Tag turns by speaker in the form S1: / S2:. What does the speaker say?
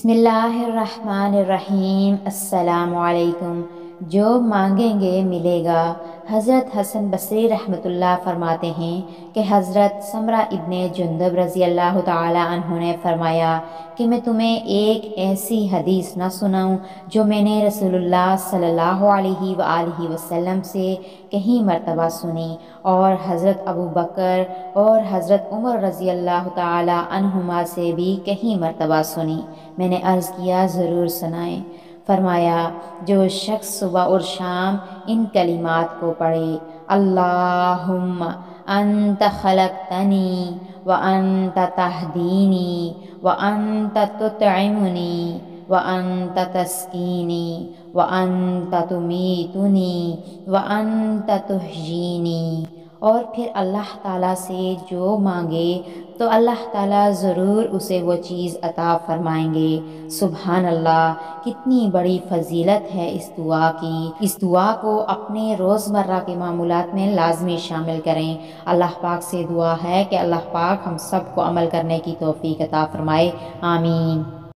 S1: बिस्मिल्लाहिर्रहमानिर्रहीम। अस्सलामु अलैकुम। जो मांगेंगे मिलेगा। हज़रत हसन बसरी रहमतुल्लाह फरमाते हैं कि हज़रत समरा इब्ने जुंदब रज़ी अल्लाह ताला अन्हु ने फरमाया कि मैं तुम्हें एक ऐसी हदीस न सुनाऊं जो मैंने रसूलुल्लाह सल्लल्लाहु अलैहि वसल्लम से कहीं मरतबा सुनी और हज़रत अबू बकर और हज़रत उमर रज़ी अल्लाह ताला अन्हुमा से भी कहीं मरतबा सुनी। मैंने अर्ज़ किया ज़रूर सुनाएं। फरमाया जो शख्स सुबह और शाम इन कलिमात को पढ़े, अल्लाहुम्मा अंत खलक़तनी व अंत तहदीनी व अंत तुतइमुनी व अंत तस्कीनी व अंत तुमीतुनी व अंत तुहयीनी, और फिर अल्लाह ताला से जो मांगे तो अल्लाह ताला ज़रूर उसे वो चीज़ अता फरमाएंगे। सुभान अल्लाह, कितनी बड़ी फजीलत है इस दुआ की। इस दुआ को अपने रोज़मर्रा के मामूलात में लाजमी शामिल करें। अल्लाह पाक से दुआ है कि अल्लाह पाक हम सब को अमल करने की तौफीक अता फरमाए। आमीन।